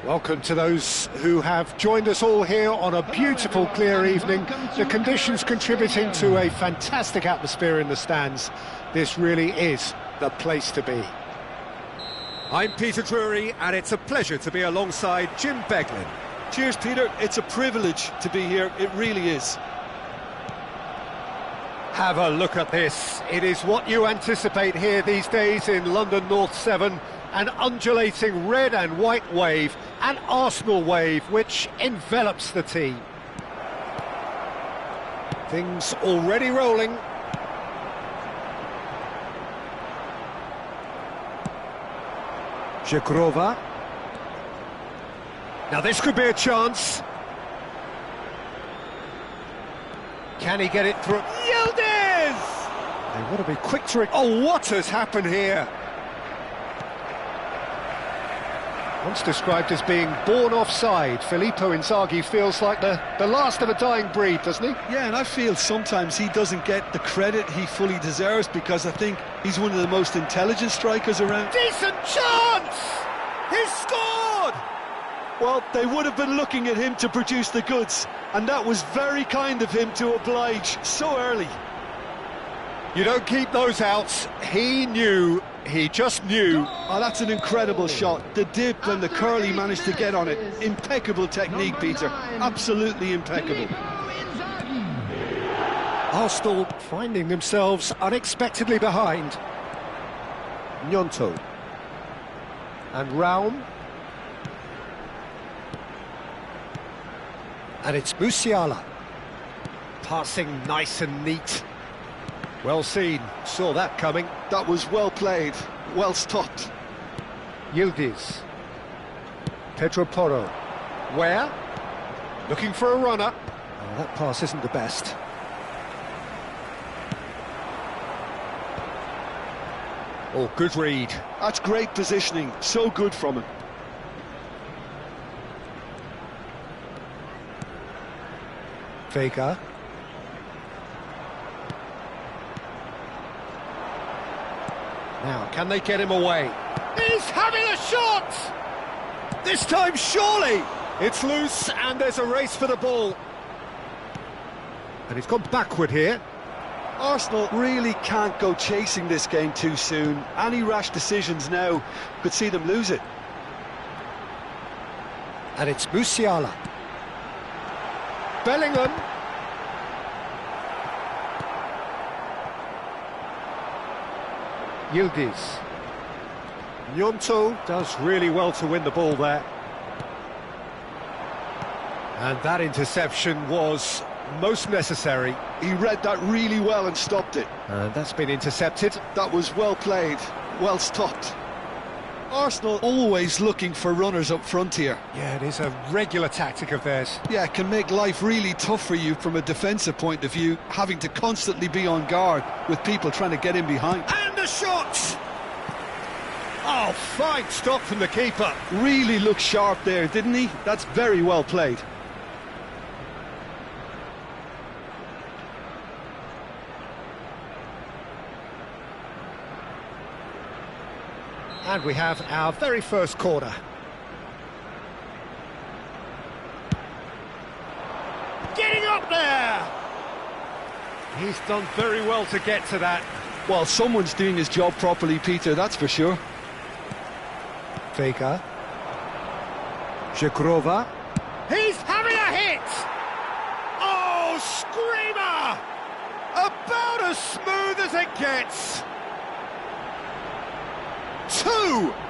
Welcome to those who have joined us all here on a beautiful, clear evening. The conditions contributing to a fantastic atmosphere in the stands. This really is the place to be. I'm Peter Drury, and it's a pleasure to be alongside Jim Beglin. Cheers, Peter. It's a privilege to be here. It really is. Have a look at this. It is what you anticipate here these days in London North 7. An undulating red and white wave, an Arsenal wave which envelops the team. Things already rolling. Żegrova. Now this could be a chance. Can he get it through? Yildiz! They want to be quick to... Oh, what has happened here? Once described as being born offside, Filippo Inzaghi feels like the last of a dying breed, doesn't he? Yeah, and I feel sometimes he doesn't get the credit he fully deserves, because I think he's one of the most intelligent strikers around. Decent chance! He's scored! Well, they would have been looking at him to produce the goods, and that was very kind of him to oblige so early. You don't keep those outs. He just knew. Oh, that's an incredible shot. The dip and the curl he managed to get on it. Impeccable technique, Peter. Absolutely impeccable. Arsenal finding themselves unexpectedly behind. Gnonto. And Raum. And it's Musiala. Passing nice and neat. Well seen, saw that coming. That was well played, well stopped. Yildiz. Pedro Porro. Where? Looking for a runner. Oh, that pass isn't the best. Oh, good read. That's great positioning, so good from him. Vega. Now, can they get him away? He's having a shot! This time, surely! It's loose, and there's a race for the ball. And he's gone backward here. Arsenal really can't go chasing this game too soon. Any rash decisions now could see them lose it. And it's Musiala. Bellingham. Yildiz. Gnonto does really well to win the ball there. And that interception was most necessary. He read that really well and stopped it. And that's been intercepted. That was well played, well stopped. Arsenal always looking for runners up front here. Yeah, it is a regular tactic of theirs. Yeah, it can make life really tough for you from a defensive point of view, having to constantly be on guard with people trying to get in behind. And the shot! Oh, fine stop from the keeper. Really looked sharp there, didn't he? That's very well played. And we have our very first corner. Getting up there! He's done very well to get to that. Well, someone's doing his job properly, Peter, that's for sure. Vega. Żegrova. He's having a hit! Oh, screamer! About as smooth as it gets.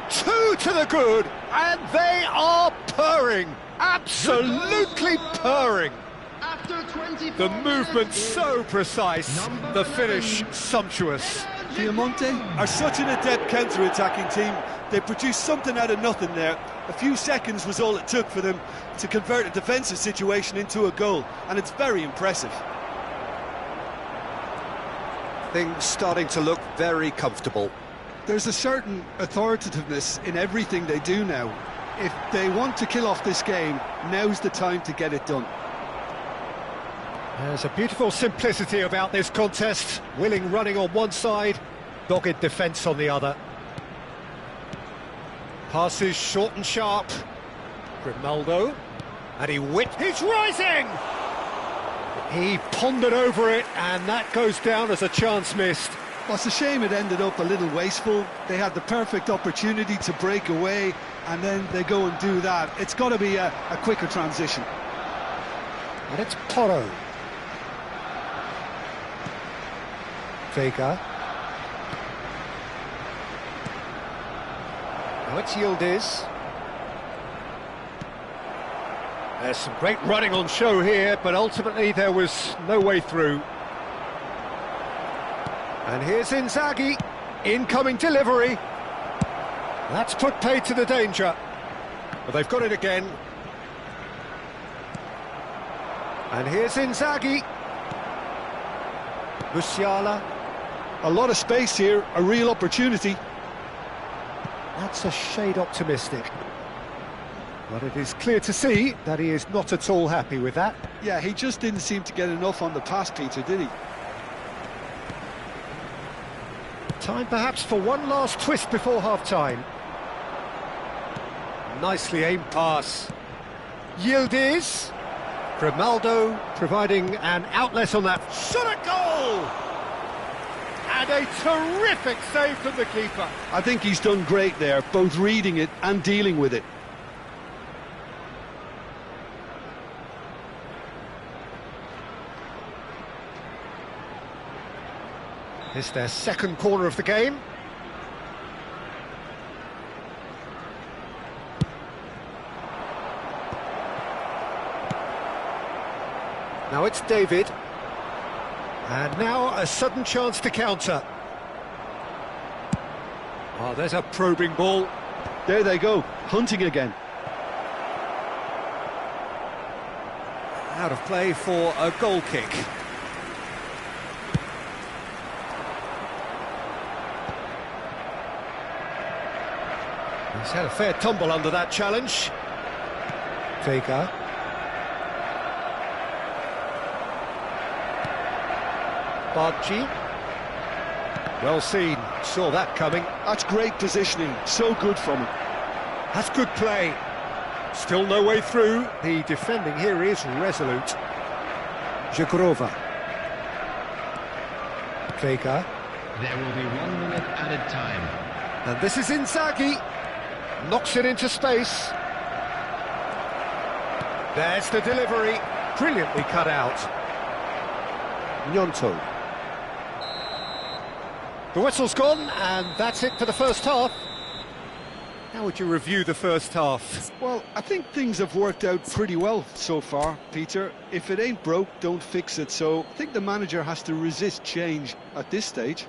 Two to the good, and they are purring, absolutely purring. The movement so precise, the finish sumptuous. Piemonte are such an adept counter-attacking team. They produced something out of nothing there. A few seconds was all it took for them to convert a defensive situation into a goal, and it's very impressive. Things starting to look very comfortable. There's a certain authoritativeness in everything they do now. If they want to kill off this game, now's the time to get it done. There's a beautiful simplicity about this contest. Willing running on one side, dogged defence on the other. Passes short and sharp. Grimaldo, and he's rising! He pondered over it, and that goes down as a chance missed. Well, it's a shame it ended up a little wasteful. They had the perfect opportunity to break away, and then they go and do that. It's got to be a quicker transition. And it's Porro. Vega. Now it's Yildiz. There's some great running on show here, but ultimately there was no way through. And here's Inzaghi, incoming delivery. That's put paid to the danger. But they've got it again. And here's Inzaghi. Musiala. A lot of space here, a real opportunity. That's a shade optimistic. But it is clear to see that he is not at all happy with that. Yeah, he just didn't seem to get enough on the pass, Peter, did he? Time perhaps for one last twist before half-time. Nicely aimed pass. Yildiz. Grimaldo providing an outlet on that. Shot at goal! And a terrific save from the keeper. I think he's done great there, both reading it and dealing with it. It's their second corner of the game. Now it's David. And now a sudden chance to counter. Oh, there's a probing ball. There they go, hunting again. Out of play for a goal kick. He's had a fair tumble under that challenge. Vega. Bargi. Well seen, saw that coming. That's great positioning, so good from him. That's good play. Still no way through. The defending here is resolute. Jagrova. Vega. There will be 1 minute added time. And this is Inzaghi. Knocks it into space. There's the delivery. Brilliantly cut out. Gnonto. The whistle's gone, and that's it for the first half. How would you review the first half? Well, I think things have worked out pretty well so far, Peter. If it ain't broke, don't fix it. So I think the manager has to resist change at this stage.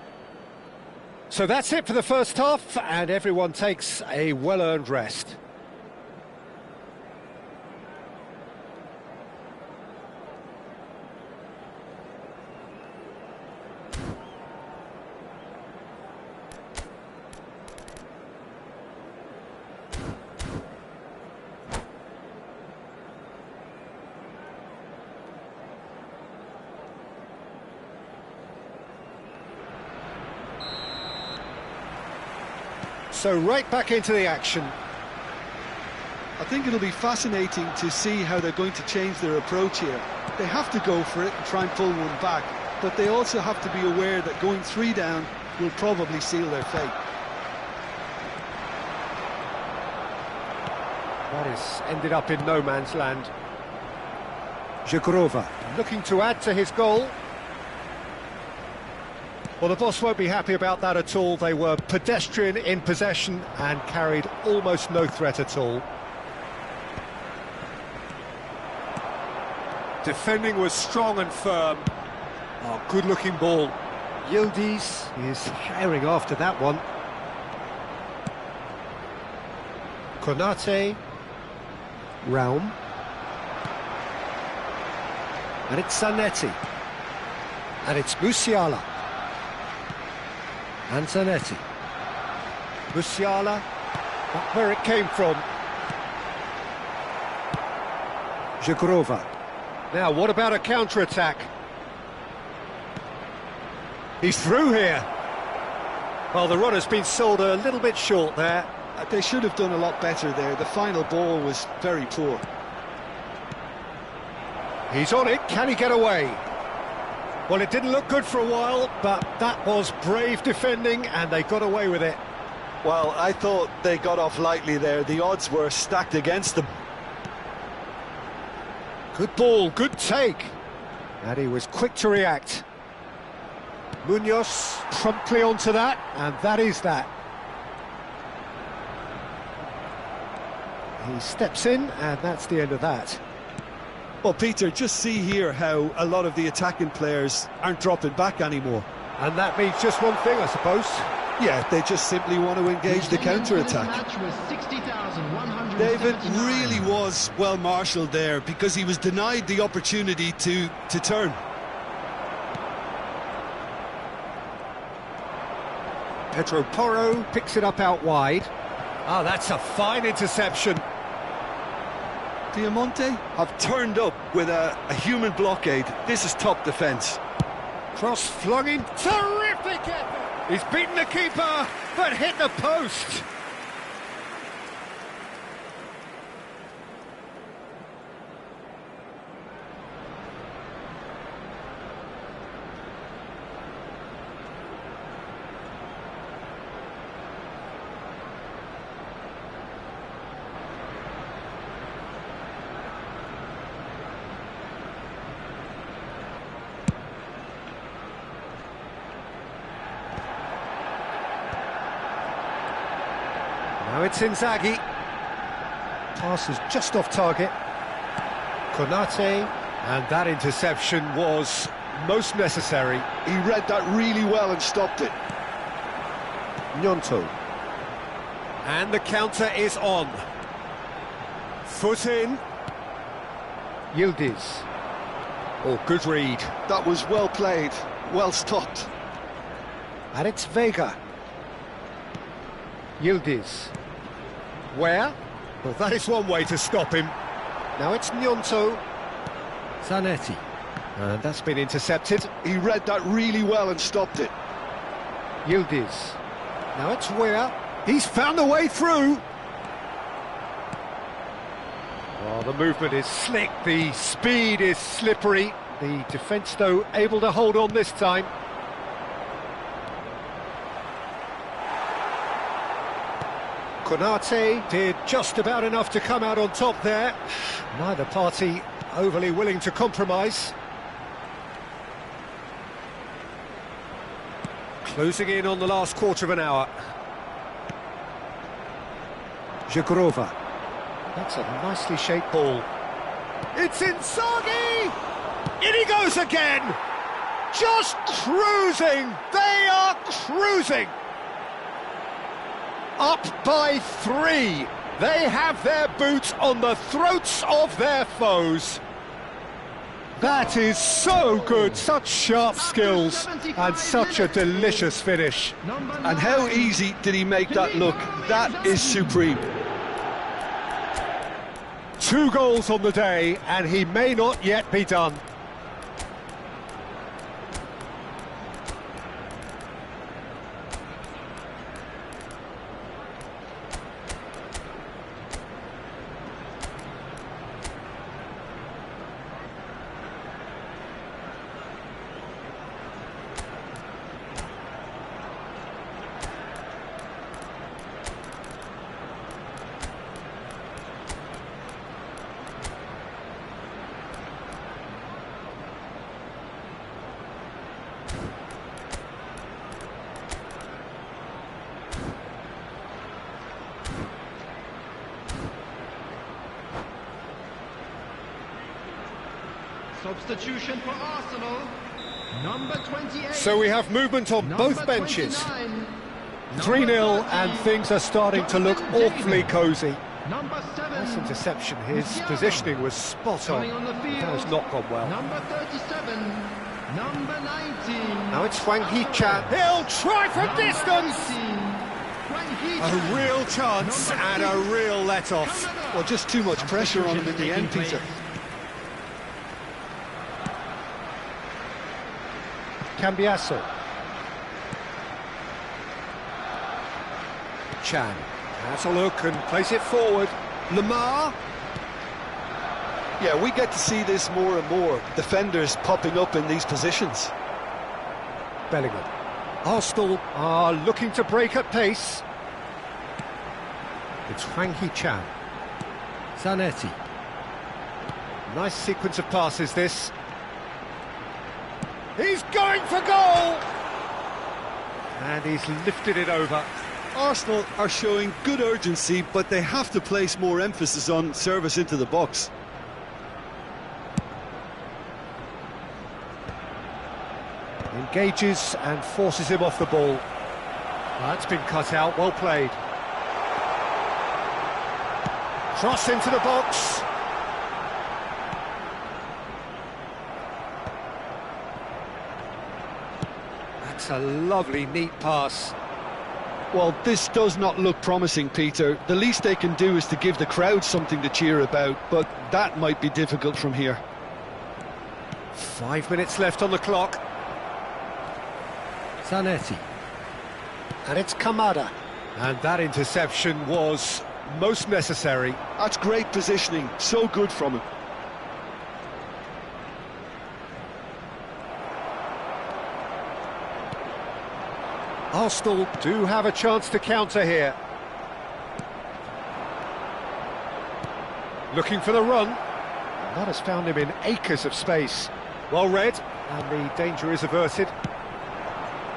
So that's it for the first half, and everyone takes a well-earned rest. So right back into the action. I think it'll be fascinating to see how they're going to change their approach here. They have to go for it and try and pull one back, but they also have to be aware that going 3 down will probably seal their fate. That has ended up in no man's land. Jagrova looking to add to his goal. Well, the boss won't be happy about that at all. They were pedestrian in possession and carried almost no threat at all. Defending was strong and firm. Oh, good-looking ball. Yildiz is herring after that one. Konate. Raum. And it's Zanetti. And it's Musiala. And Zanetti. Musiala, not where it came from. Jagrova. Now, what about a counter-attack? He's through here. Well, the run has been sold a little bit short there. They should have done a lot better there. The final ball was very poor. He's on it, can he get away? Well, it didn't look good for a while, but that was brave defending, and they got away with it. Well, I thought they got off lightly there. The odds were stacked against them. Good ball, good take. And he was quick to react. Munoz promptly onto that, and that is that. He steps in, and that's the end of that. Well, Peter, just see here how a lot of the attacking players aren't dropping back anymore. And that means just one thing, I suppose. Yeah, they just simply want to engage the counter-attack. David really was well marshalled there because he was denied the opportunity to turn. Pedro Porro picks it up out wide. Oh, that's a fine interception. Diamante have turned up with a human blockade. This is top defence. Cross flung in, terrific effort! He's beaten the keeper, but hit the post. Now it's Inzaghi. Pass is just off target. Konate, and that interception was most necessary. He read that really well and stopped it. Gnonto. And the counter is on. Foot in. Yildiz. Oh, good read. That was well played, well stopped. And it's Vega. Yildiz. Where? Well, that is one way to stop him. Now it's Gnonto. Zanetti. And that's been intercepted. He read that really well and stopped it. Yildiz. Now it's Where. He's found a way through. Oh, the movement is slick, the speed is slippery. The defence, though, able to hold on this time. Konate did just about enough to come out on top there. Neither party overly willing to compromise. Closing in on the last quarter of an hour. Jagrova. That's a nicely shaped ball. It's Inzaghi! In he goes again! Just cruising! They are cruising! Up by 3. They have their boots on the throats of their foes. That is so good, such sharp skills, and such a delicious finish. And how easy did he make that look? That is supreme. 2 goals on the day, and he may not yet be done. Substitution for Arsenal, number 28. So we have movement on both benches. 3-0 and things are starting to look awfully cosy. Number 7. Nice interception, his positioning was spot on. That has not gone well. Number 37, number 19. Now it's Wang Hee-chan. He'll try from distance! A real chance and a real let-off. Well, just too much pressure on him in the end, Peter. Cambiasso. Chan. Has a look and plays it forward. Lamar. Yeah, we get to see this more and more. Defenders popping up in these positions. Bellingham. Arsenal are looking to break at pace. It's Hwang Hee-chan. Zanetti. Nice sequence of passes, this. He's going for goal! And he's lifted it over. Arsenal are showing good urgency, but they have to place more emphasis on service into the box. Engages and forces him off the ball. That's been cut out, well played. Cross into the box. That's a lovely, neat pass. Well, this does not look promising, Peter. The least they can do is to give the crowd something to cheer about, but that might be difficult from here. 5 minutes left on the clock. Zanetti. And it's Kamada. And that interception was most necessary. That's great positioning, so good from him. Arsenal do have a chance to counter here. Looking for the run. That has found him in acres of space. Well read, and the danger is averted.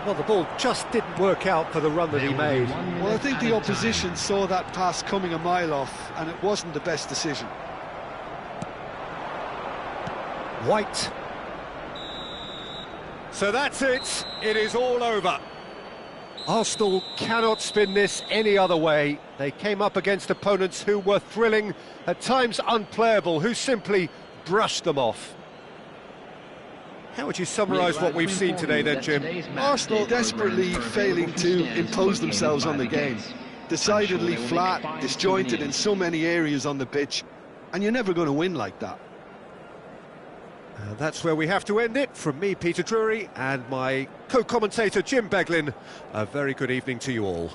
Well, the ball just didn't work out for the run that he made. Well, I think the opposition saw that pass coming a mile off, and it wasn't the best decision. White. So that's it. It is all over. Arsenal cannot spin this any other way. They came up against opponents who were thrilling, at times unplayable, who simply brushed them off. How would you summarise what we've seen today then, Jim? Arsenal desperately failing to impose themselves on the game. Decidedly flat, disjointed in so many areas on the pitch, and you're never going to win like that. That's where we have to end it. From me, Peter Drury, and my co-commentator, Jim Beglin, a very good evening to you all.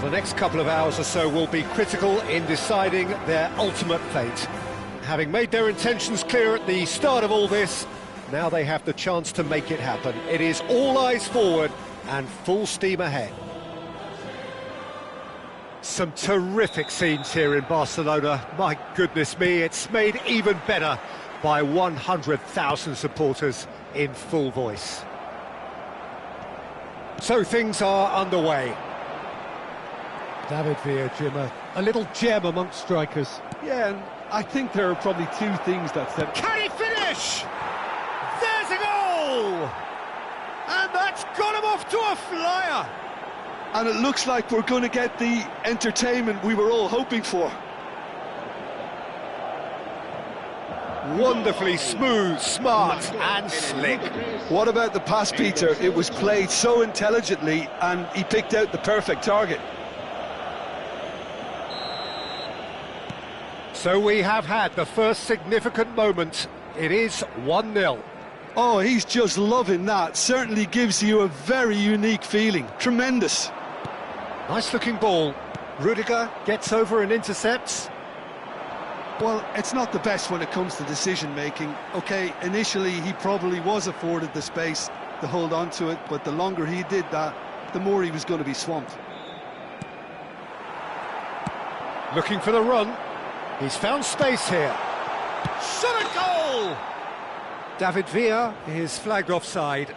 the next couple of hours or so will be critical in deciding their ultimate fate. Having made their intentions clear at the start of all this, now they have the chance to make it happen. It is all eyes forward and full steam ahead. Some terrific scenes here in Barcelona. My goodness me, it's made even better by 100,000 supporters in full voice. So things are underway. David Villa, Jim, a little gem amongst strikers. Yeah, and I think there are probably two things that set. Can he finish? There's a goal! And that's got him off to a flyer! And it looks like we're going to get the entertainment we were all hoping for. Wonderfully smooth, smart and slick. What about the pass, Peter? It was played so intelligently and he picked out the perfect target. So we have had the first significant moment. It is 1-0. Oh, he's just loving that. Certainly gives you a very unique feeling. Tremendous. Nice looking ball. Rudiger gets over and intercepts. Well, it's not the best when it comes to decision-making. OK, initially he probably was afforded the space to hold on to it, but the longer he did that, the more he was going to be swamped. Looking for the run. He's found space here. Shot a goal! David Villa is flagged offside.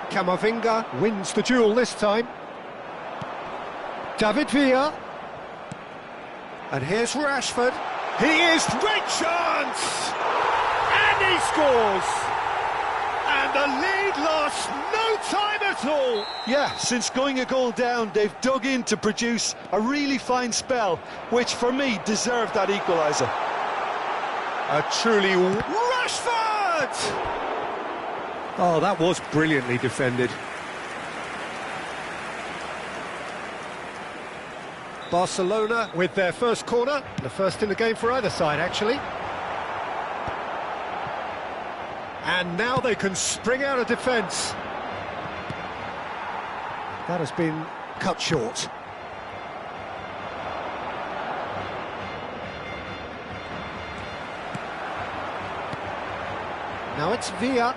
Camavinga wins the duel this time. David Villa. And here's Rashford. He is great chance! And he scores! And the lead lost no time at all! Yeah, since going a goal down, they've dug in to produce a really fine spell, which for me deserved that equaliser. A truly... Rashford! Oh, that was brilliantly defended. Barcelona with their first corner, the first in the game for either side, actually. And now they can spring out of defence. That has been cut short. Now it's Villa.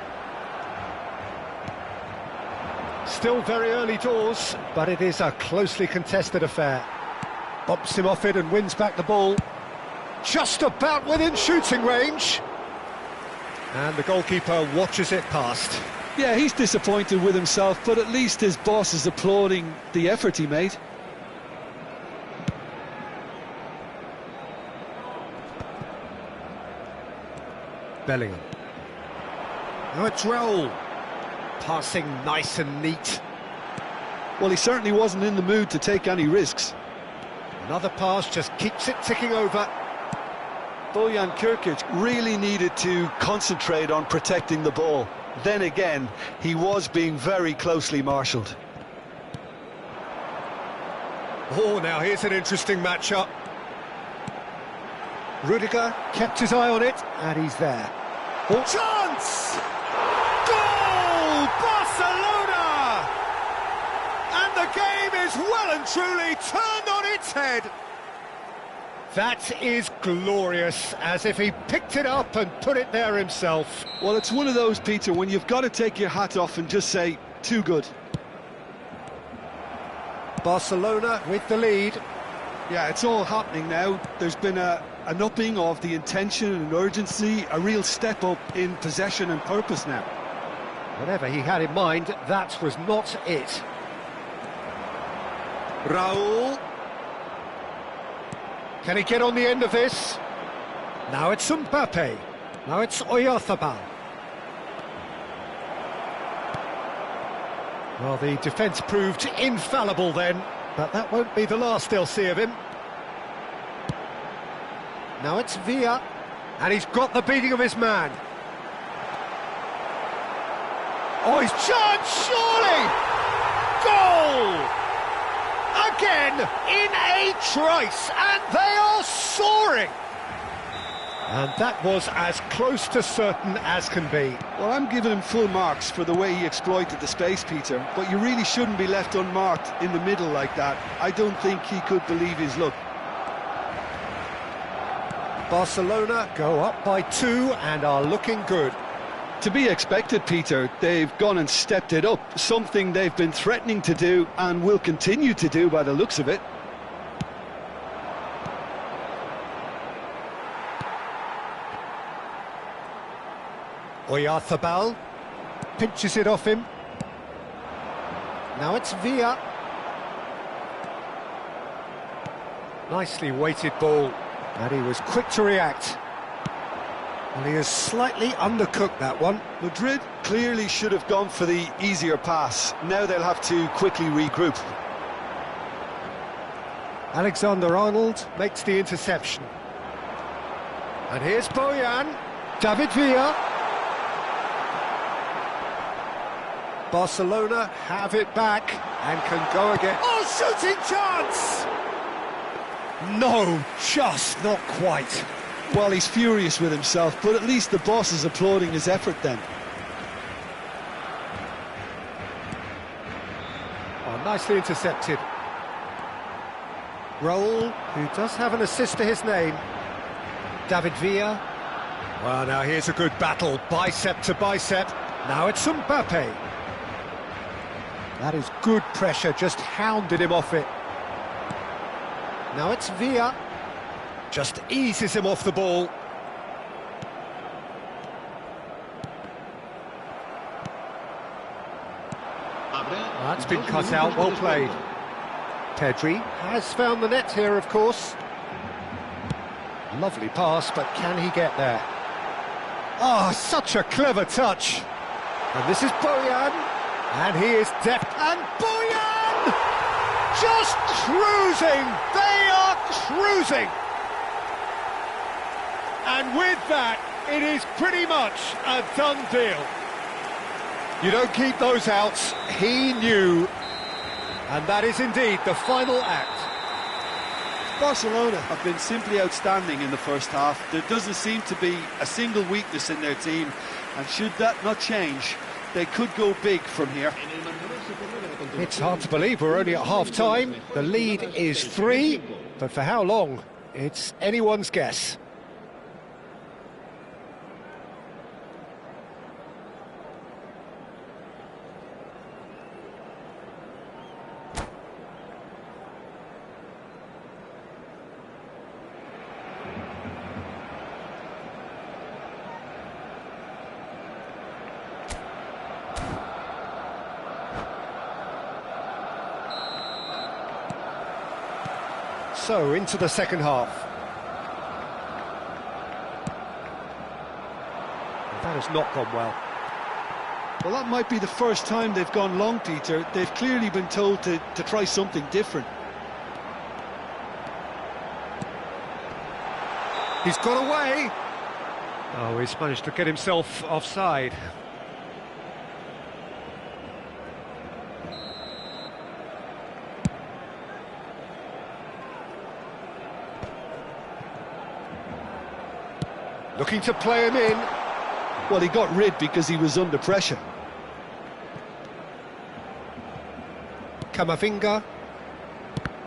Still very early doors, but it is a closely contested affair. Bumps him off it and wins back the ball. Just about within shooting range. And the goalkeeper watches it past. Yeah, he's disappointed with himself, but at least his boss is applauding the effort he made. Bellingham. Now it's Raul. Passing nice and neat. Well, he certainly wasn't in the mood to take any risks. Another pass just keeps it ticking over. Bojan Kirkic really needed to concentrate on protecting the ball. Then again, he was being very closely marshalled. Oh, now here's an interesting matchup. Rudiger kept his eye on it, and he's there. Oh. Chance! Goal! Barcelona! And the game is well and truly turned on its head. That is glorious, as if he picked it up and put it there himself. Well, it's one of those, Peter, when you've got to take your hat off and just say, too good. Barcelona with the lead. Yeah, it's all happening now. There's been an upping of the intention and urgency, a real step up in possession and purpose now. Whatever he had in mind, that was not it. Raul. Can he get on the end of this? Now it's Mbappe. Now it's Oyarzabal. Well, the defence proved infallible then, but that won't be the last they'll see of him. Now it's Villa, and he's got the beating of his man. Oh, he's Chance, surely! Goal! Again, in a trice, and they are soaring! And that was as close to certain as can be. Well, I'm giving him full marks for the way he exploited the space, Peter, but you really shouldn't be left unmarked in the middle like that. I don't think he could believe his luck. Barcelona go up by 2 and are looking good. To be expected, Peter. They've gone and stepped it up, something they've been threatening to do and will continue to do by the looks of it. Oyarzabal pinches it off him. Now it's Villa. Nicely weighted ball, and he was quick to react. Well, he has slightly undercooked that one. Madrid clearly should have gone for the easier pass. Now they'll have to quickly regroup. Alexander-Arnold makes the interception. And here's Bojan. David Villa. Barcelona have it back and can go again. Oh, shooting chance! No, just not quite. Well, he's furious with himself, but at least the boss is applauding his effort then. Oh, nicely intercepted. Raul, who does have an assist to his name. David Villa. Well, now here's a good battle, bicep to bicep. Now it's Mbappe. That is good pressure, just hounded him off it. Now it's Villa. Just eases him off the ball. That's been cut out, well played. Pedri has found the net here, of course. Lovely pass, but can he get there? Oh, such a clever touch. And this is Bojan. And he is deft. And Bojan! Just cruising! They are cruising! And with that, it is pretty much a done deal. You don't keep those outs. He knew. And that is indeed the final act. Barcelona have been simply outstanding in the first half. There doesn't seem to be a single weakness in their team. And should that not change, they could go big from here. It's hard to believe we're only at half-time. The lead is 3, but for how long? It's anyone's guess. So, into the second half. That has not gone well. Well, that might be the first time they've gone long, Peter. They've clearly been told to try something different. He's got away. Oh, he's managed to get himself offside. Looking to play him in. Well, he got rid because he was under pressure. Camavinga.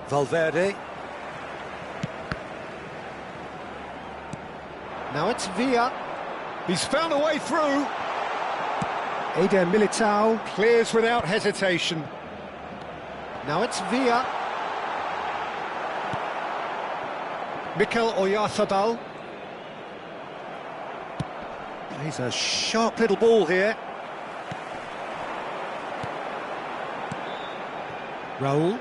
Valverde. Now it's Villa. He's found a way through. Eder Militao clears without hesitation. Now it's Villa. Mikel Oyarzabal. He's a sharp little ball here. Raul.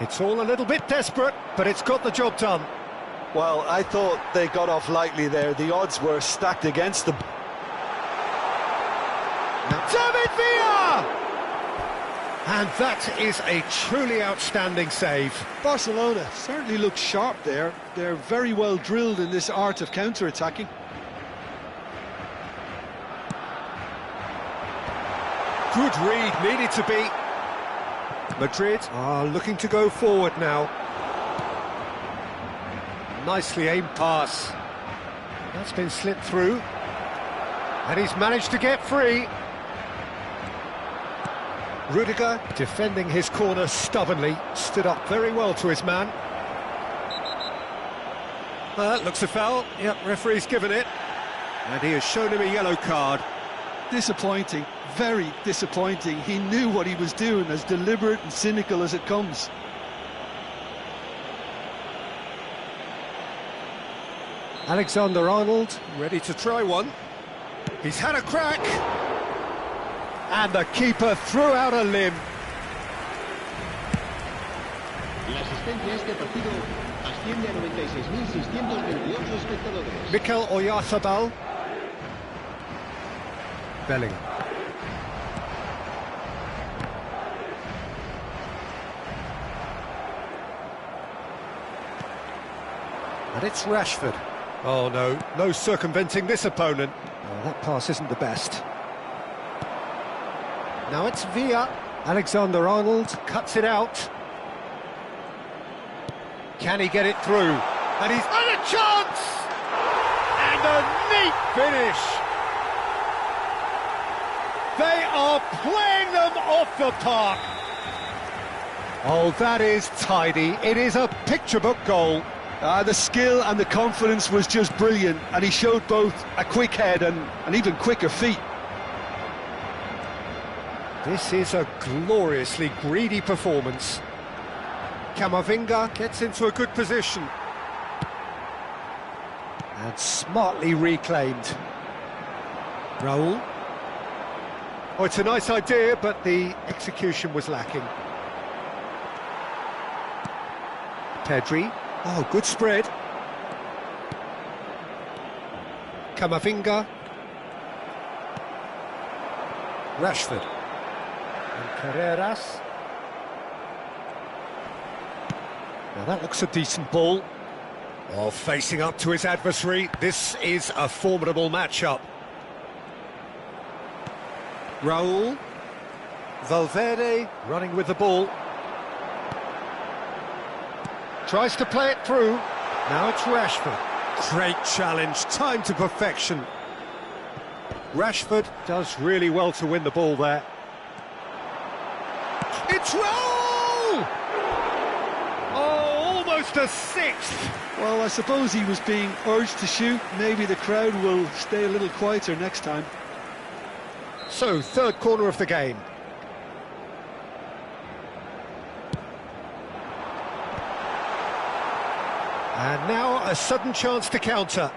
It's all a little bit desperate, but it's got the job done. Well, I thought they got off lightly there. The odds were stacked against them. Now David Villa! And that is a truly outstanding save. Barcelona certainly look sharp there. They're very well drilled in this art of counter-attacking. Good read, needed to be. Madrid are looking to go forward now. Nicely aimed pass. That's been slipped through. And he's managed to get free. Rudiger, defending his corner stubbornly, stood up very well to his man. That looks a foul. Yep, referee's given it. And he has shown him a yellow card. Disappointing, very disappointing. He knew what he was doing, as deliberate and cynical as it comes. Alexander-Arnold, ready to try one. He's had a crack. And the keeper threw out a limb. La asistencia a este partido asciende a 96.628 espectadores. Mikel Oyarzabal. Bellingham. And it's Rashford. Oh no, no circumventing this opponent. Oh, that pass isn't the best. Now it's Villa. Alexander-Arnold cuts it out. Can he get it through? And he's had a chance! And a neat finish! They are playing them off the park! Oh, that is tidy. It is a picture-book goal. The skill and the confidence was just brilliant, and he showed both a quick head and even quicker feet. This is a gloriously greedy performance. Camavinga gets into a good position. And smartly reclaimed. Raul. Oh, it's a nice idea, but the execution was lacking. Pedri. Oh, good spread. Camavinga. Rashford. And Carreras. Now that looks a decent ball. Oh, facing up to his adversary. This is a formidable matchup. Raul. Valverde running with the ball. Tries to play it through. Now it's Rashford. Great challenge, time to perfection. Rashford does really well to win the ball there. It's Raul! Oh, almost a sixth. Well, I suppose he was being urged to shoot. Maybe the crowd will stay a little quieter next time. So, third corner of the game. And now a sudden chance to counter.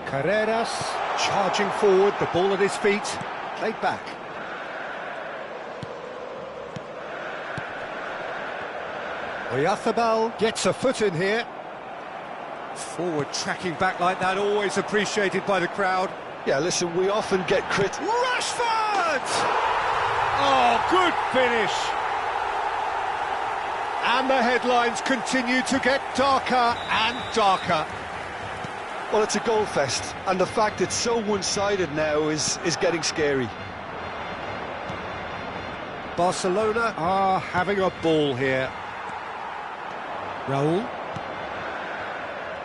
Carreras charging forward, the ball at his feet, played back. Oyarzabal gets a foot in here. Forward tracking back like that, always appreciated by the crowd. Yeah, listen, we often get Rashford! Oh, good finish! And the headlines continue to get darker and darker. Well, it's a goal fest, and the fact it's so one-sided now is getting scary. Barcelona are having a ball here. Raul.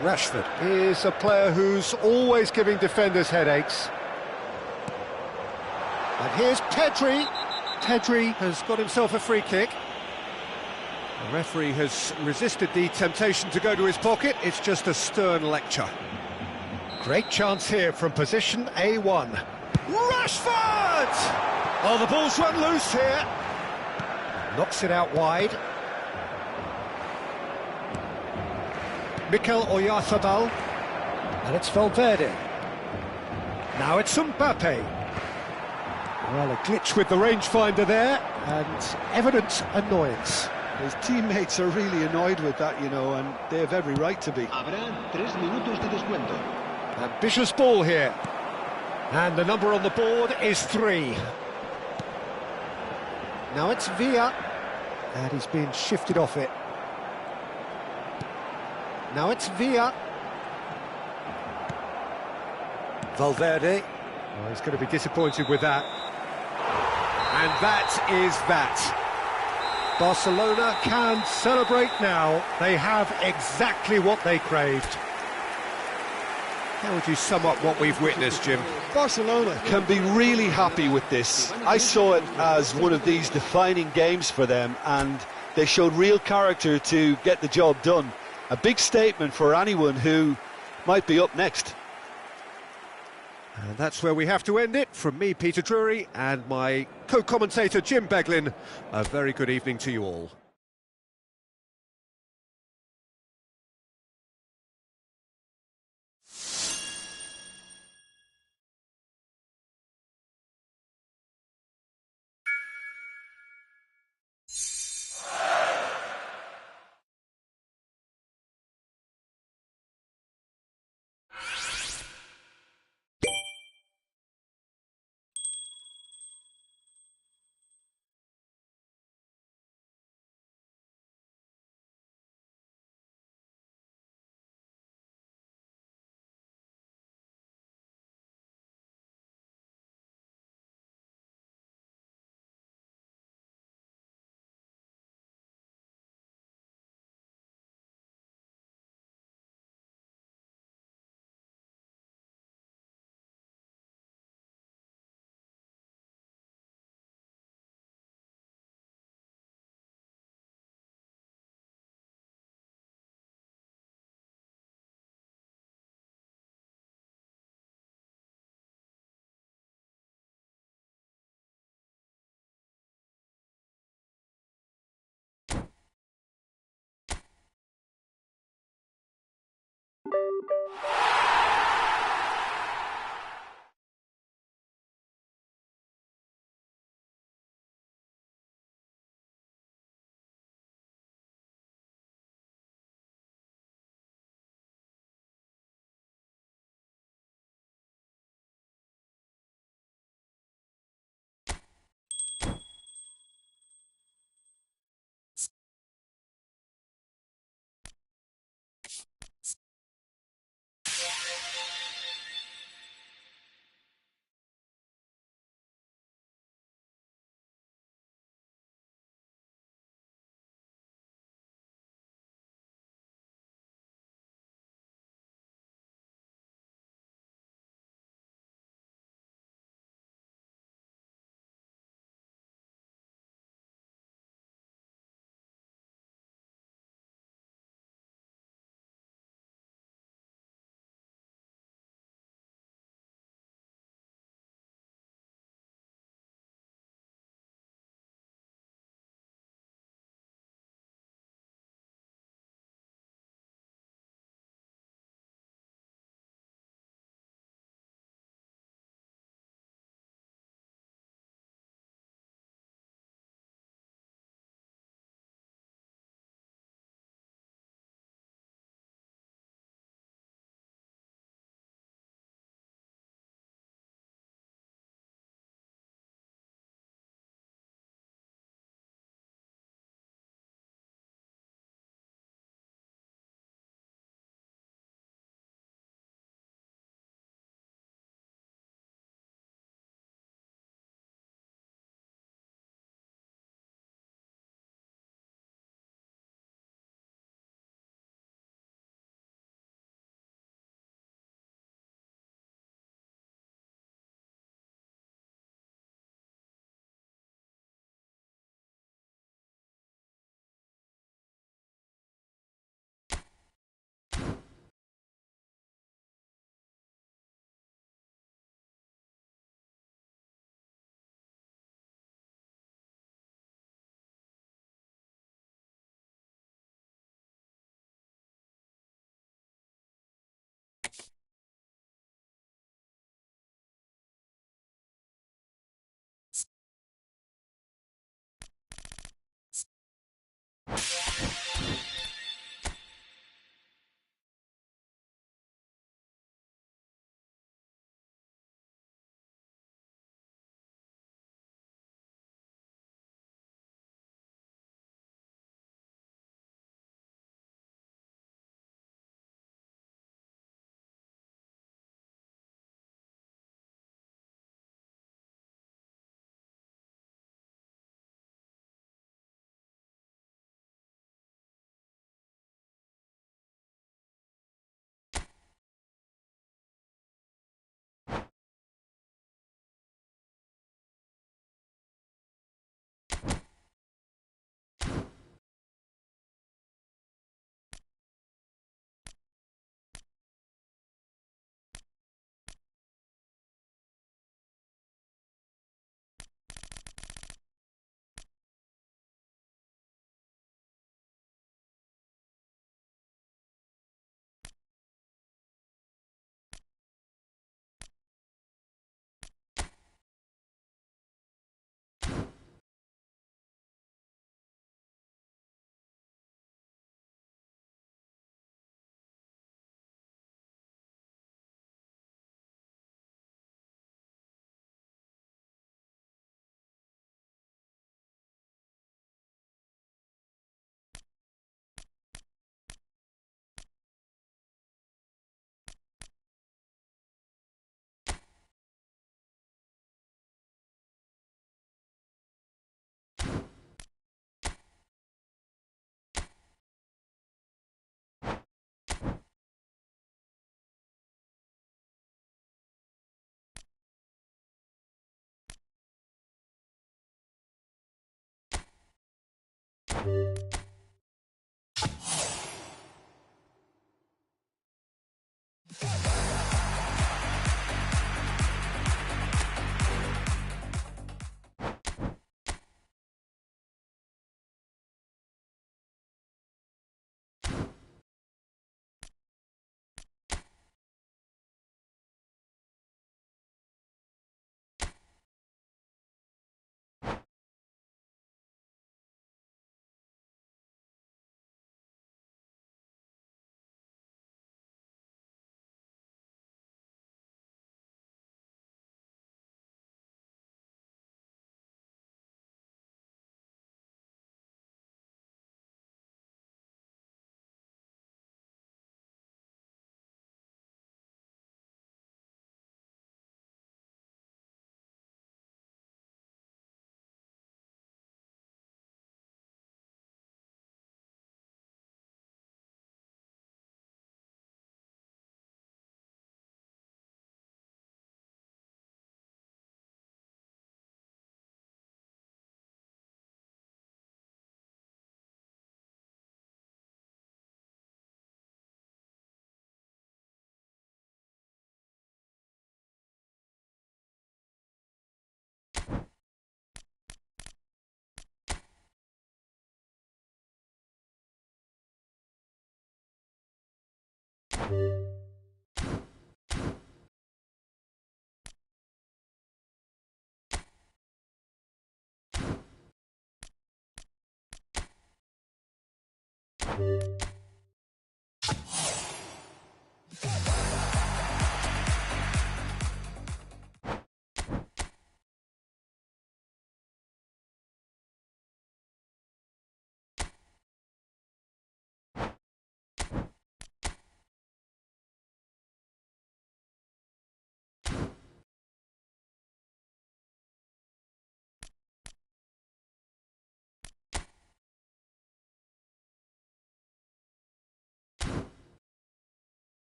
Rashford is a player who's always giving defenders headaches. And here's Pedri. Pedri has got himself a free kick. The referee has resisted the temptation to go to his pocket. It's just a stern lecture. Great chance here from position A1. Rashford! Oh, the ball's run loose here. Knocks it out wide. Mikel Oyarzabal. And it's Valverde. Now it's Mbappe. Well, a glitch with the rangefinder there, and evident annoyance. His teammates are really annoyed with that, you know, and they have every right to be. Habrá 3 minutos de descuento. Ambitious ball here. And the number on the board is 3. Now it's Villa. And he's been shifted off it. Now it's Villa. Valverde. Well, he's going to be disappointed with that. And that is that. Barcelona can celebrate now. They have exactly what they craved. How would you sum up what we've witnessed, Jim? Barcelona can be really happy with this. I saw it as one of these defining games for them, and they showed real character to get the job done. A big statement for anyone who might be up next. And that's where we have to end it. From me, Peter Drury, and my co-commentator, Jim Beglin, a very good evening to you all.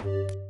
it.